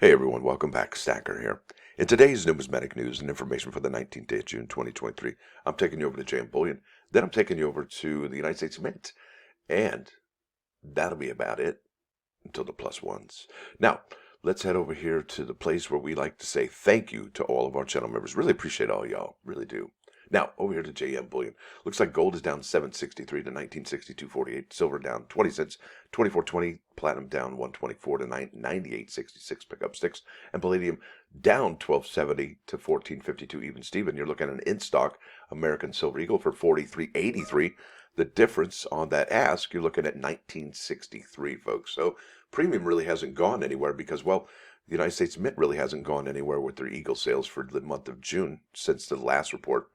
Hey everyone, welcome back. Stacker here. In today's numismatic news and information for the 19th day of June 2023, I'm taking you over to JM Bullion. Then I'm taking you over to the United States Mint. And that'll be about it until the plus ones. Now, let's head over here to the place where we like to say thank you to all of our channel members. Really appreciate all y'all. Really do. Now, over here to JM Bullion. Looks like gold is down 763 to 1962.48. Silver down 20 cents, 24.20. Platinum down 124 to 98.66. Pick up sticks. And palladium down 12.70 to 14.52. Even Steven, you're looking at an in-stock American Silver Eagle for 43.83. The difference on that ask, you're looking at 1963, folks. So premium really hasn't gone anywhere because, well, the United States Mint really hasn't gone anywhere with their Eagle sales for the month of June since the last report.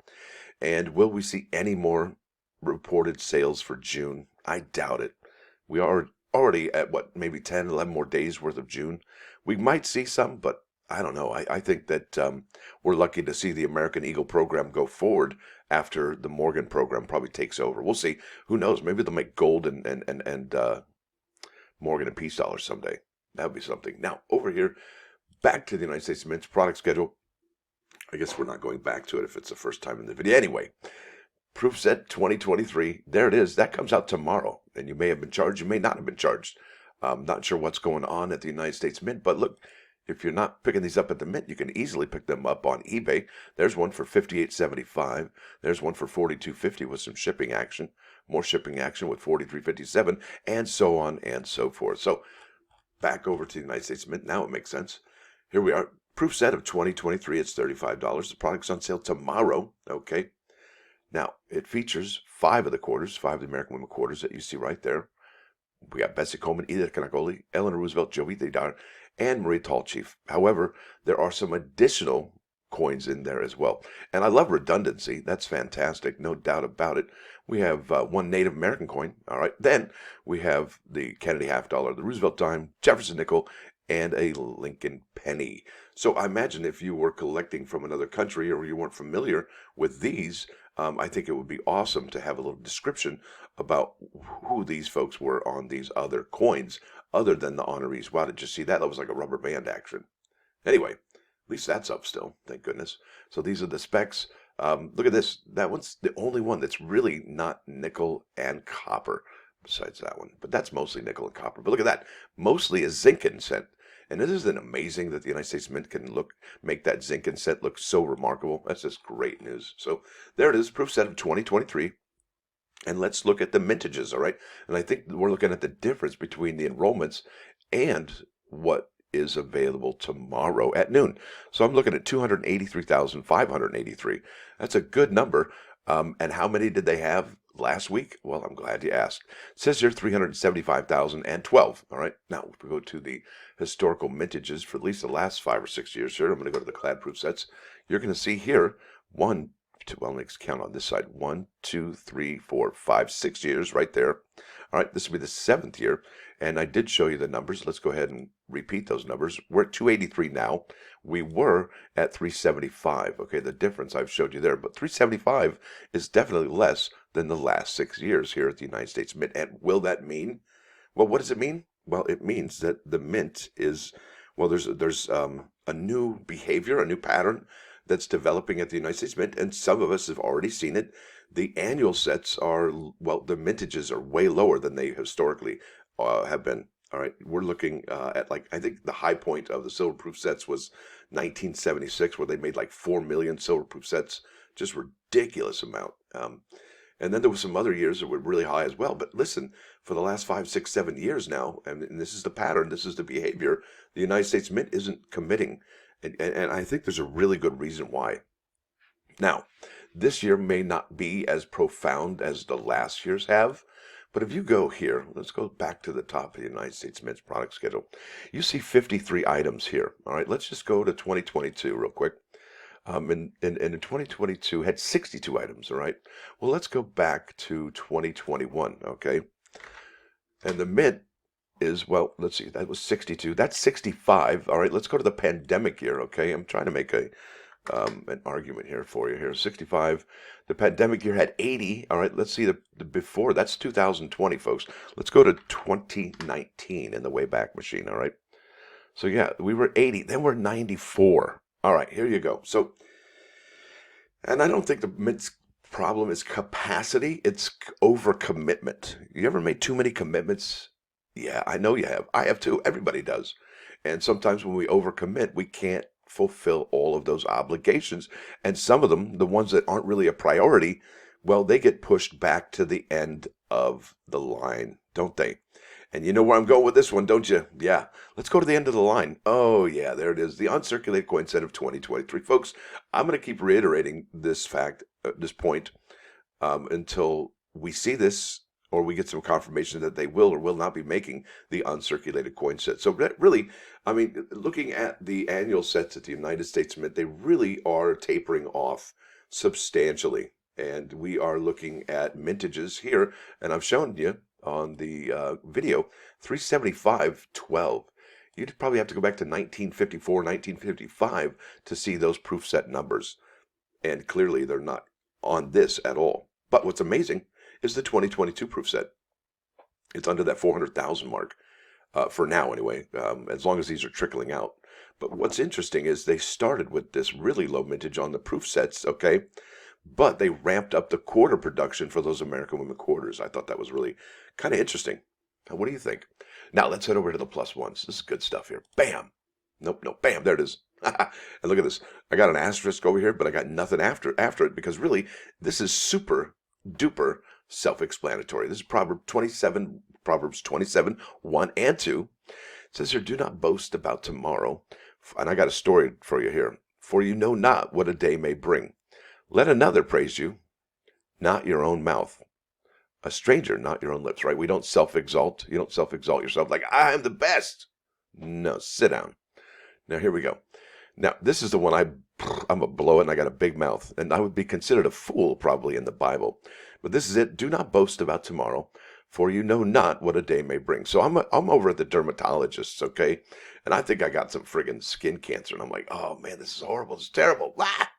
And will we see any more reported sales for June? I doubt it. We are already at, what, maybe 10, 11 more days worth of June. We might see some, but I don't know. I think that we're lucky to see the American Eagle program go forward after the Morgan program probably takes over. We'll see. Who knows? Maybe they'll make gold and Morgan and Peace dollars someday. That would be something. Now, over here, back to the United States Mint's product schedule. I guess we're not going back to it if it's the first time in the video. Anyway, proof set 2023. There it is. That comes out tomorrow. And you may have been charged. You may not have been charged. I'm not sure what's going on at the United States Mint. But look, if you're not picking these up at the Mint, you can easily pick them up on eBay. There's one for $58.75. There's one for $42.50 with some shipping action. More shipping action with $43.57. And so on and so forth. So back over to the United States Mint. Now it makes sense. Here we are. Proof set of 2023. It's $35. The product's on sale tomorrow. Okay. Now, it features 5 of the quarters, 5 of the American Women quarters that you see right there. We got Betsy Coleman, Edith Kanakoli, Eleanor Roosevelt, Jovi Dar, and Marie Tallchief. However, there are some additional coins in there as well. And I love redundancy. That's fantastic. No doubt about it. We have one Native American coin. All right. Then we have the Kennedy half dollar, the Roosevelt dime, Jefferson nickel, and a Lincoln penny. So I imagine if you were collecting from another country or you weren't familiar with these, I think it would be awesome to have a little description about who these folks were on these other coins other than the honorees. Wow, did you see that? That was like a rubber band action. Anyway, at least that's up still, thank goodness. So these are the specs. Look at this. That one's the only one that's really not nickel and copper besides that one. But that's mostly nickel and copper. But look at that. Mostly a zinc incent. And isn't it amazing that the United States Mint can make that zinc incent look so remarkable? That's just great news. So there it is, proof set of 2023. And let's look at the mintages, all right? And I think we're looking at the difference between the enrollments and what is available tomorrow at noon. So I'm looking at 283,583. That's a good number. And how many did they have last week? Well, I'm glad you asked. It says here 375,012. All right. Now, if we go to the historical mintages for at least the last 5 or 6 years here, I'm going to go to the clad proof sets. You're going to see here let's count on this side. 1, 2, 3, 4, 5, 6 years right there. All right. This will be the 7th year. And I did show you the numbers. Let's go ahead and repeat those numbers. We're at 283 now. We were at 375. Okay, the difference I've showed you there. But 375 is definitely less than the last 6 years here at the United States Mint. And will that mean? Well, what does it mean? Well, it means that the Mint is, well, there's a new behavior, a new pattern that's developing at the United States Mint. And some of us have already seen it. The annual sets are, well, the mintages are way lower than they historically have been. All right, we're looking at, like, I think the high point of the silver proof sets was 1976, where they made like 4 million silver proof sets, just ridiculous amount. And then there were some other years that were really high as well. But listen, for the last 5, 6, 7 years now, and this is the pattern, this is the behavior, the United States Mint isn't committing. And I think there's a really good reason why. Now, this year may not be as profound as the last years have. But if you go here, let's go back to the top of the United States Mint's product schedule. You see 53 items here. All right, let's just go to 2022 real quick. And in 2022 had 62 items. All right. Well, let's go back to 2021. Okay. And the Mint is, well, let's see, that was 62. That's 65. All right. Let's go to the pandemic year. Okay. I'm trying to make an argument here for you here. 65. The pandemic year had 80. All right, let's see the before. That's 2020, folks. Let's go to 2019 in the Wayback Machine. All right. So yeah, we were 80, then we're 94. All right, here you go. So, and I don't think the Mint's problem is capacity, it's overcommitment. You ever made too many commitments? Yeah, I know you have. I have too. Everybody does. And sometimes when we overcommit, we can't fulfill all of those obligations. And some of them, the ones that aren't really a priority, well, they get pushed back to the end of the line, don't they? And you know where I'm going with this one, don't you? Yeah. Let's go to the end of the line. Oh, yeah, there it is. The uncirculated coin set of 2023. Folks, I'm going to keep reiterating this fact, this point, until we see this or we get some confirmation that they will or will not be making the uncirculated coin set. So really, I mean, looking at the annual sets at the United States Mint, they really are tapering off substantially. And we are looking at mintages here, and I've shown you on the video 375.12. You'd probably have to go back to 1954, 1955 to see those proof set numbers. And clearly they're not on this at all. But what's amazing is the 2022 proof set. It's under that 400,000 mark, for now anyway, as long as these are trickling out. But what's interesting is they started with this really low mintage on the proof sets, okay? But they ramped up the quarter production for those American Women quarters. I thought that was really kind of interesting. What do you think? Now let's head over to the plus ones. This is good stuff here. Bam! Nope, nope, bam, there it is. And look at this. I got an asterisk over here, but I got nothing after it because really, this is super duper self-explanatory. This is Proverbs 27, 1 and 2. It says here, do not boast about tomorrow. And I got a story for you here. For you know not what a day may bring. Let another praise you, not your own mouth. A stranger, not your own lips, right? We don't self-exalt. You don't self-exalt yourself like, I'm the best. No, sit down. Now, here we go. Now, this is the one I'm a blow it, and I got a big mouth. And I would be considered a fool probably in the Bible. But this is it. Do not boast about tomorrow, for you know not what a day may bring. So I'm over at the dermatologist, okay? And I think I got some friggin' skin cancer. And I'm like, oh, man, this is horrible. This is terrible. Ah!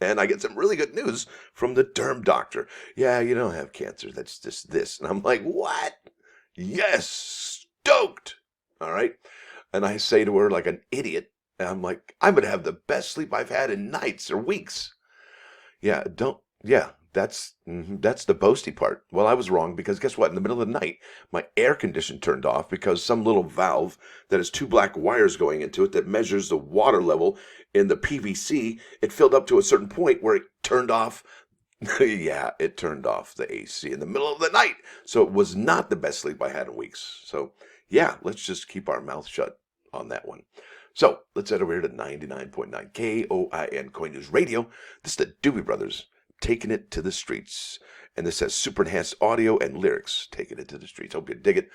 And I get some really good news from the derm doctor. Yeah, you don't have cancer. That's just this. And I'm like, what? Yes, stoked. All right. And I say to her like an idiot, and I'm like, I'm going to have the best sleep I've had in nights or weeks. Yeah, that's the boasty part. Well, I was wrong because guess what? In the middle of the night, my air condition turned off because some little valve that has two black wires going into it that measures the water level in the PVC, it filled up to a certain point where it turned off. Yeah, it turned off the AC in the middle of the night. So it was not the best sleep I had in weeks. So yeah, let's just keep our mouth shut on that one. So let's head over here to 99.9 KOIN Coin News Radio. This is the Doobie Brothers taking it to the streets. And this has super enhanced audio and lyrics, taking it to the streets. Hope you dig it.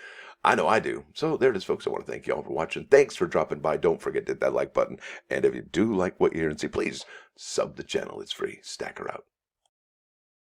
I know I do. So there it is, folks. I want to thank you all for watching. Thanks for dropping by. Don't forget to hit that like button. And if you do like what you hear and see, please sub the channel. It's free. Stacker out.